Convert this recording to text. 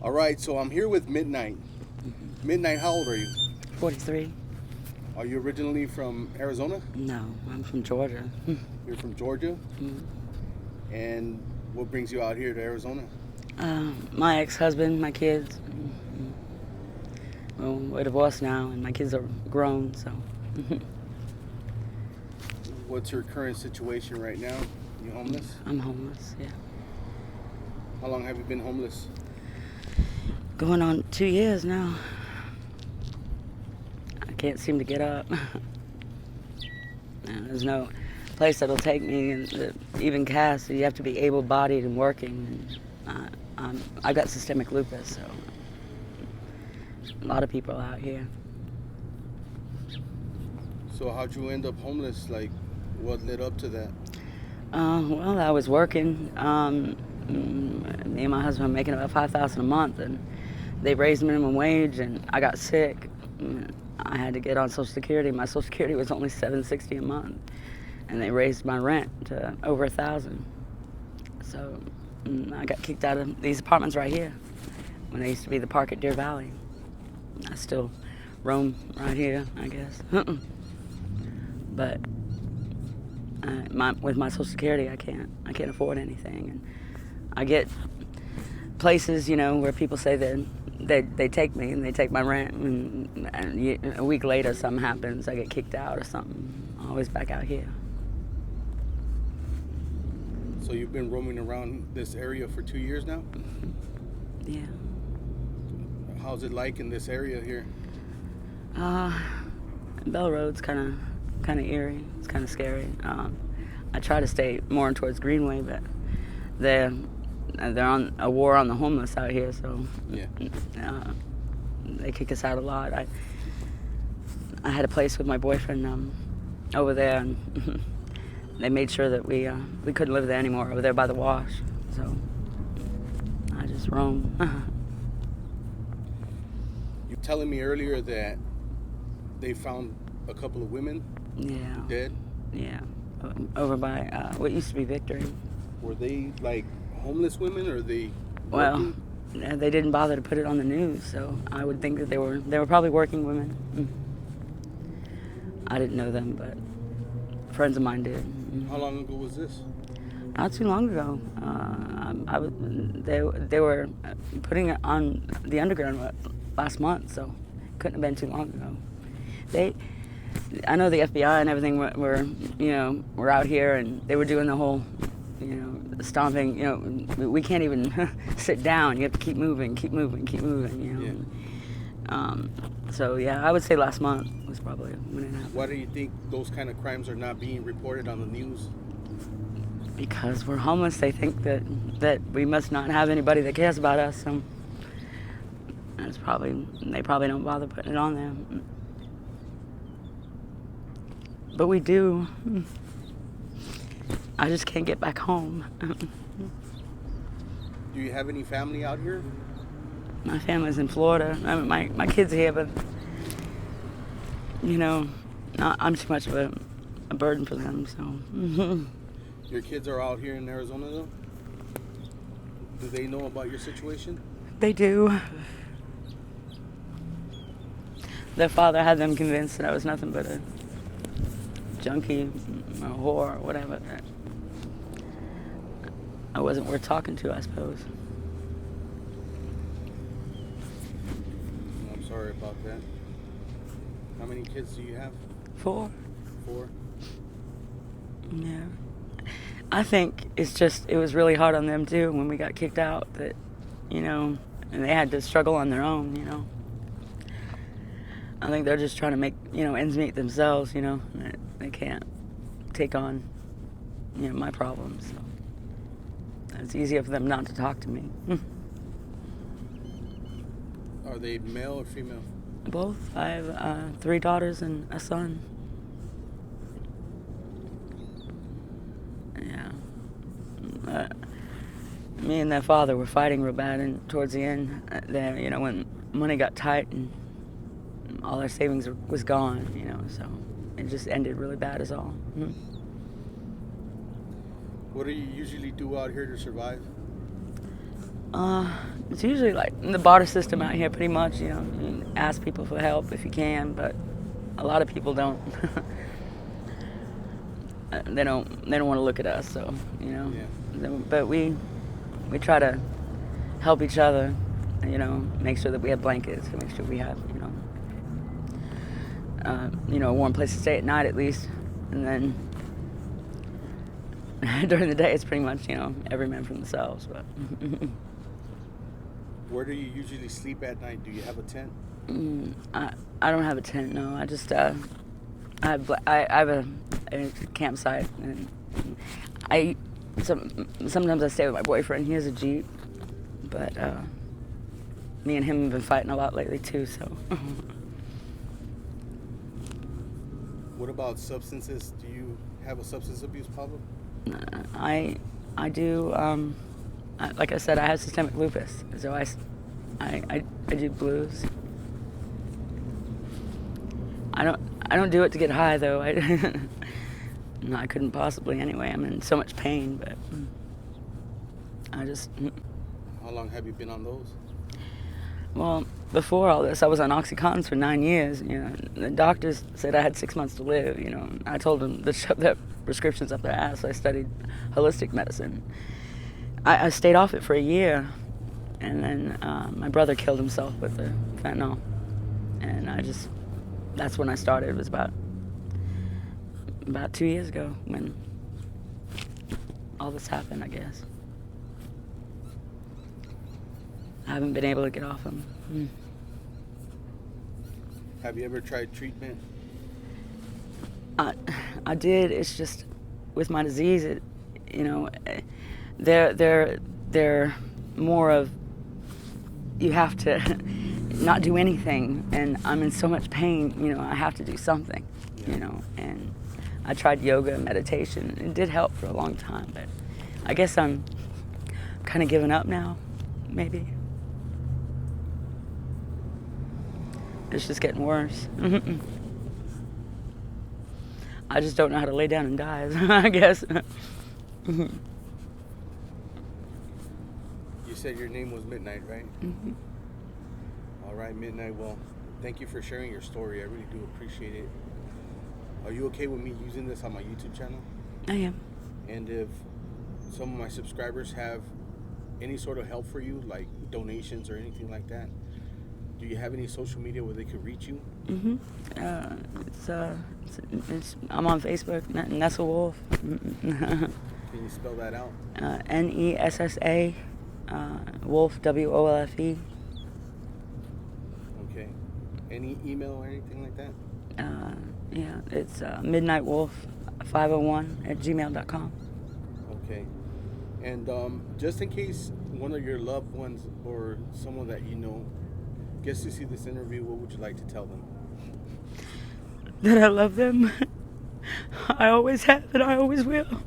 All right, so I'm here with Midnight. Midnight, how old are you? 43. Are you originally from Arizona? No, I'm from Georgia. You're from Georgia? Mhm. And what brings you out here to Arizona? My ex-husband, my kids. Well, we're divorced now, and my kids are grown, so. What's your current situation right now? You homeless? I'm homeless, yeah. How long have you been homeless? Going on 2 years now. I can't seem to get up. There's no place that'll take me, and even cast. You have to be able-bodied and working. And, I've got systemic lupus, so a lot of people out here. So how'd you end up homeless? Like, what led up to that? Well, I was working. Me and my husband were making about $5,000 a month, and they raised minimum wage, and I got sick. I had to get on Social Security. My Social Security was only $760 a month, and they raised my rent to over $1,000. So I got kicked out of these apartments right here when I used to be the park at Deer Valley. I still roam right here, I guess. But with my Social Security, I can't afford anything, and I get places, where people say that they take me and they take my rent, and a week later something happens, I get kicked out or something. I'm always back out here. So you've been roaming around this area for 2 years now? Yeah. How's it like in this area here? Bell Road's kind of eerie. It's kind of scary. I try to stay more towards Greenway, but they're on a war on the homeless out here, so yeah. They kick us out a lot. I had a place with my boyfriend over there, and they made sure that we couldn't live there anymore over there by the wash. So I just roam. You were telling me earlier that they found a couple of women dead? Yeah, over by what used to be Victory. Were they like homeless women, or they working? Well, they didn't bother to put it on the news, so I would think that they were probably working women. I didn't know them, but friends of mine did. How long ago was this? Not too long ago. They were putting it on the underground last month, so it couldn't have been too long ago. I know the FBI and everything were out here, and they were doing the whole, stomping. We can't even sit down. You have to keep moving. So yeah, I would say last month was probably when it happened. Why do you think those kind of crimes are not being reported on the news? Because we're homeless. They think that we must not have anybody that cares about us. So they probably don't bother putting it on there. But we do. I just can't get back home. Do you have any family out here? My family's in Florida. I mean, my kids are here, but I'm too much of a burden for them. So. Your kids are out here in Arizona, though? Do they know about your situation? They do. Their father had them convinced that I was nothing but a junkie, a whore, or whatever. I wasn't worth talking to, I suppose. I'm sorry about that. How many kids do you have? 4. 4? Yeah. I think it was really hard on them too when we got kicked out, that, and they had to struggle on their own, I think they're just trying to make, ends meet themselves, They can't take on, my problems. So it's easier for them not to talk to me. Are they male or female? Both. I have 3 daughters and a son. Yeah. Me and their father were fighting real bad, and towards the end, when money got tight and all our savings was gone, so it just ended really bad is all. What do you usually do out here to survive? It's usually like the barter system out here, pretty much. You know, you ask people for help if you can, but a lot of people don't. They don't want to look at us, so you know. Yeah. But we try to help each other. You know, make sure that we have blankets, make sure we have a warm place to stay at night at least, and then during the day it's pretty much every man for themselves. But Where do you usually sleep at night? Do you have a tent? I don't have a tent. No, I just I have a campsite, and sometimes I stay with my boyfriend. He has a Jeep, but me and him have been fighting a lot lately too. So. What about substances? Do you have a substance abuse problem? I do. Like I said, I have systemic lupus, so I do blues. I don't do it to get high though. No, I couldn't possibly anyway. I'm in so much pain, but I just. How long have you been on those? Well, before all this, I was on Oxycontin for 9 years. The doctors said I had 6 months to live. I told them to shove their prescriptions up their ass. I studied holistic medicine. I stayed off it for a year, and then my brother killed himself with the fentanyl, and that's when I started. It was about 2 years ago when all this happened, I guess. I haven't been able to get off them. Have you ever tried treatment? I did. It's just with my disease, they're more of you have to not do anything, and I'm in so much pain. I have to do something. Yeah. And I tried yoga and meditation. It did help for a long time, but I guess I'm kind of giving up now, maybe. It's just getting worse. I just don't know how to lay down and die, I guess. You said your name was Midnight, right? Mm-hmm. All right, Midnight. Well, thank you for sharing your story. I really do appreciate it. Are you okay with me using this on my YouTube channel? I am. And if some of my subscribers have any sort of help for you, like donations or anything like that, do you have any social media where they could reach you? Mm-hmm. I'm on Facebook, Nessa Wolf. Can you spell that out? Nessa Wolf, WOLFE. Okay. Any email or anything like that? Yeah, it's midnightwolf501@gmail.com. Okay. And just in case one of your loved ones or someone that you know gets to see this interview, what would you like to tell them? That I love them. I always have and I always will.